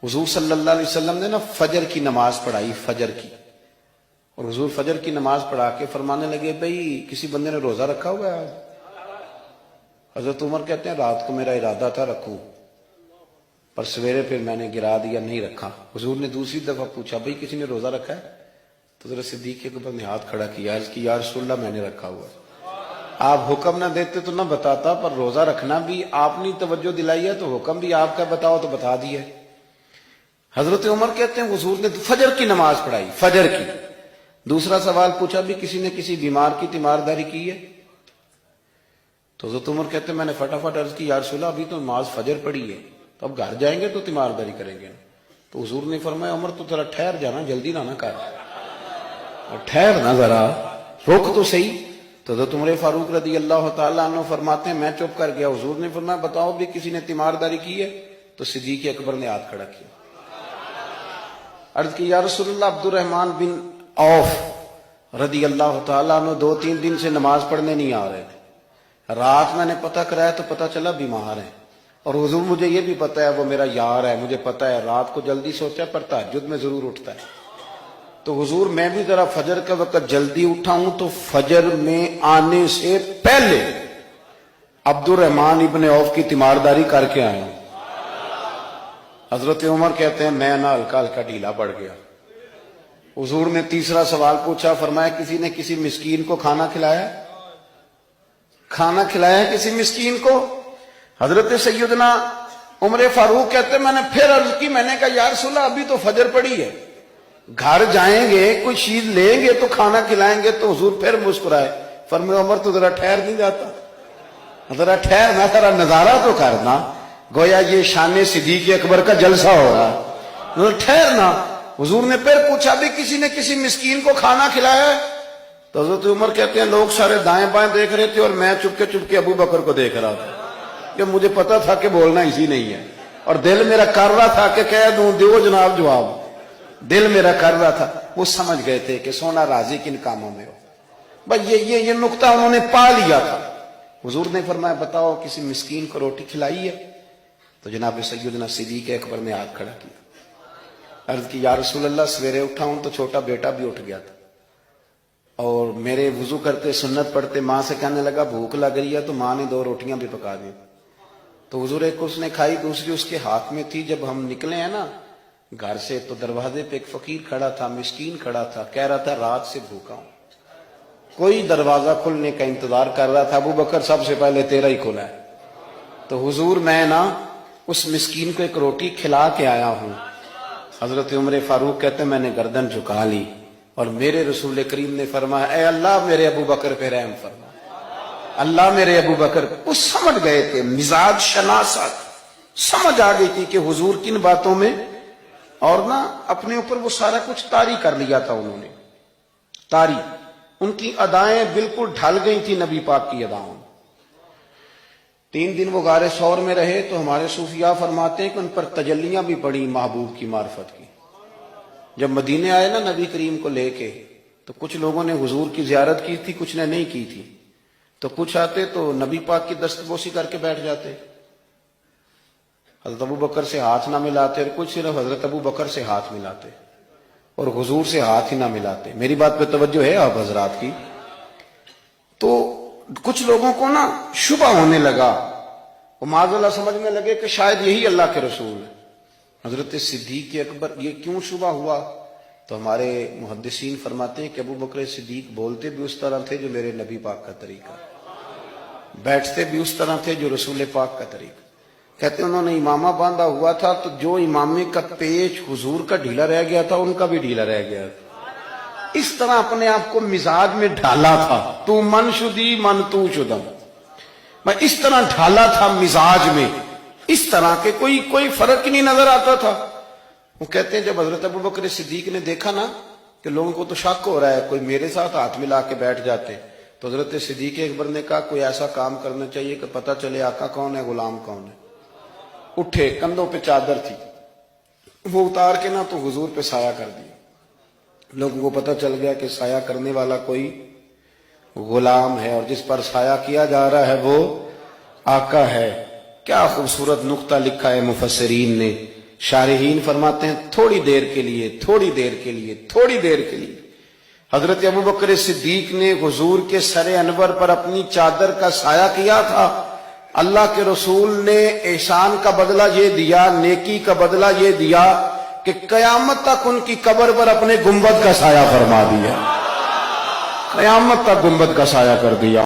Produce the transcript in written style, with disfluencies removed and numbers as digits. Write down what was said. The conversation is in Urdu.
حضور صلی اللہ علیہ وسلم نے نا فجر کی نماز پڑھائی، فجر کی، اور حضور فجر کی نماز پڑھا کے فرمانے لگے بھئی کسی بندے نے روزہ رکھا ہوا ہے آج؟ حضرت عمر کہتے ہیں رات کو میرا ارادہ تھا رکھوں، پر سویرے پھر میں نے گرا دیا، نہیں رکھا۔ حضور نے دوسری دفعہ پوچھا بھئی کسی نے روزہ رکھا ہے؟ تو حضرت صدیق اکبر نے ہاتھ کھڑا کیا، عرض کی یا رسول اللہ میں نے رکھا ہوا ہے۔ آپ حکم نہ دیتے تو نہ بتاتا، پر روزہ رکھنا بھی آپ نے توجہ دلائی ہے تو حکم بھی آپ کا بتاؤ تو بتا دیا۔ حضرت عمر کہتے ہیں حضور نے فجر کی نماز پڑھائی، فجر کی۔ دوسرا سوال پوچھا بھی کسی نے کسی بیمار کی تیمارداری کی ہے؟ تو حضرت عمر کہتے ہیں میں نے فٹافٹ عرض کی یا رسول اللہ ابھی تو نماز فجر پڑھی ہے، تو اب گھر جائیں گے تو تیمارداری کریں گے۔ تو حضور نے فرمایا عمر تو ذرا ٹھہر جانا، جلدی نہ کر، اور ٹھہر نہ، ذرا روک تو صحیح۔ تو حضرت عمر فاروق رضی اللہ تعالیٰ عنہ فرماتے ہیں میں چپ کر گیا، حضور نے فرمایا بتاؤ بھی کسی نے تیمارداری کی ہے؟ تو صدیق اکبر نے ہاتھ کھڑا کیا، عرض کی یا رسول اللہ عبد الرحمن بن عوف رضی اللہ تعالیٰ عنہ 2-3 دن سے نماز پڑھنے نہیں آ رہے تھے، رات میں نے پتہ کرایا تو پتہ چلا بیمار ہیں، اور حضور مجھے یہ بھی پتہ ہے وہ میرا یار ہے، مجھے پتہ ہے رات کو جلدی سوچا پر تہجد میں ضرور اٹھتا ہے۔ تو حضور میں بھی ذرا فجر کا وقت جلدی اٹھا ہوں تو فجر میں آنے سے پہلے عبد الرحمن ابن عوف کی تیمارداری کر کے آیا ہوں۔ حضرت عمر کہتے ہیں میں نہ ہلکا ہلکا ڈھیلا پڑ گیا۔ حضور نے تیسرا سوال پوچھا، فرمایا کسی نے کسی مسکین کو کھانا کھلایا؟ کھانا کھلایا کسی مسکین کو؟ حضرت سیدنا عمر فاروق کہتے ہیں میں نے پھر عرض کی، میں نے کہا یا رسول اللہ ابھی تو فجر پڑی ہے، گھر جائیں گے کوئی چیز لیں گے تو کھانا کھلائیں گے۔ تو حضور پھر مسکرائے، فرمایا عمر تو ذرا ٹھہر نہیں جاتا، ذرا ٹھہرنا، ذرا نظارہ تو کرنا، گویا یہ شان صدیق اکبر کا جلسہ ہو رہا، ٹھہرنا۔ حضور نے پھر پوچھا بھی کسی نے کسی مسکین کو کھانا کھلایا ہے؟ تو حضرت عمر کہتے ہیں لوگ سارے دائیں بائیں دیکھ رہے تھے اور میں چپ کے ابو بکر کو دیکھ رہا تھا، کہ مجھے پتا تھا کہ بولنا اسی نہیں ہے، اور دل میرا کر رہا تھا کہ کہہ دوں دیو جناب جواب، دل میرا کر رہا تھا۔ وہ سمجھ گئے تھے کہ سونا راضی کن کاموں میں ہو، بھائی یہ نقطہ انہوں نے پا لیا تھا۔ حضور نے فرمایا بتاؤ کسی مسکین کو روٹی کھلائی ہے؟ تو جناب سیدنا صدیق اکبر نے ہاتھ کھڑا کیا، عرض کی یا رسول اللہ سویرے اٹھا ہوں تو چھوٹا بیٹا بھی اٹھ گیا تھا، اور میرے وضو کرتے سنت پڑھتے ماں سے کہنے لگا بھوک لگ رہی ہے، تو ماں نے 2 روٹیاں بھی پکا دی، تو حضور ایک اس نے کھائی دوسری اس کے ہاتھ میں تھی۔ جب ہم نکلے ہیں نا گھر سے تو دروازے پہ ایک فقیر کھڑا تھا، مسکین کھڑا تھا، کہہ رہا تھا رات سے بھوکا ہوں، کوئی دروازہ کھلنے کا انتظار کر رہا تھا، ابو بکر سب سے پہلے تیرا ہی کھلا ہے۔ تو حضور میں نا اس مسکین کو ایک روٹی کھلا کے آیا ہوں۔ حضرت عمر فاروق کہتے ہیں میں نے گردن جھکا لی، اور میرے رسول کریم نے فرمایا اے اللہ میرے ابو بکر پہ رحم فرما، اللہ میرے ابو بکر۔ وہ سمجھ گئے تھے، مزاج شناست سمجھ آ گئی تھی کہ حضور کن باتوں میں، اور نہ اپنے اوپر وہ سارا کچھ طاری کر لیا تھا انہوں نے، طاری، ان کی ادائیں بالکل ڈھل گئی تھی نبی پاک کی اداؤں۔ 3 دن وہ غار ثور میں رہے تو ہمارے صوفیاء فرماتے ہیں کہ ان پر تجلیاں بھی پڑی محبوب کی معرفت کی۔ جب مدینے آئے نا نبی کریم کو لے کے، تو کچھ لوگوں نے حضور کی زیارت کی تھی، کچھ نے نہیں کی تھی، تو کچھ آتے تو نبی پاک کی دستبوسی کر کے بیٹھ جاتے، حضرت ابو بکر سے ہاتھ نہ ملاتے، اور کچھ صرف حضرت ابو بکر سے ہاتھ ملاتے اور حضور سے ہاتھ ہی نہ ملاتے۔ میری بات پہ توجہ ہے آپ حضرات کی؟ تو کچھ لوگوں کو نا شبہ ہونے لگا، وہ معاذ اللہ سمجھنے لگے کہ شاید یہی اللہ کے رسول ہے۔ حضرت صدیق اکبر یہ کیوں شبہ ہوا؟ تو ہمارے محدثین فرماتے ہیں کہ ابو بکر صدیق بولتے بھی اس طرح تھے جو میرے نبی پاک کا طریقہ، بیٹھتے بھی اس طرح تھے جو رسول پاک کا طریقہ۔ کہتے ہیں انہوں نے امامہ باندھا ہوا تھا تو جو امامے کا پیچ حضور کا ڈھیلا رہ گیا تھا ان کا بھی ڈھیلا رہ گیا تھا، اس طرح اپنے آپ کو مزاج میں ڈھالا تھا، تو من شدی من تو شدم، میں اس طرح ڈھالا تھا مزاج میں، اس طرح کے کوئی فرق ہی نہیں نظر آتا تھا۔ وہ کہتے ہیں جب حضرت ابو بکر صدیق نے دیکھا نا کہ لوگوں کو تو شک ہو رہا ہے، کوئی میرے ساتھ ہاتھ ملا کے بیٹھ جاتے، تو حضرت صدیق اکبر نے کہا کوئی ایسا کام کرنا چاہیے کہ پتہ چلے آقا کون ہے غلام کون ہے۔ اٹھے، کندھوں پہ چادر تھی، وہ اتار کے نا تو حضور پہ سایہ کر دیا، لوگوں کو پتہ چل گیا کہ سایہ کرنے والا کوئی غلام ہے، اور جس پر سایہ کیا جا رہا ہے وہ آقا ہے۔ کیا خوبصورت نقطہ لکھا ہے مفسرین نے شارحین فرماتے ہیں تھوڑی دیر کے لیے، تھوڑی دیر کے لیے، تھوڑی دیر کے لیے حضرت ابوبکر صدیق نے حضور کے سر انور پر اپنی چادر کا سایہ کیا تھا۔ اللہ کے رسول نے احسان کا بدلہ یہ دیا، نیکی کا بدلہ یہ دیا کہ قیامت تک ان کی قبر پر اپنے گنبد کا سایہ فرما دیا، قیامت تک گنبد کا سایہ کر دیا۔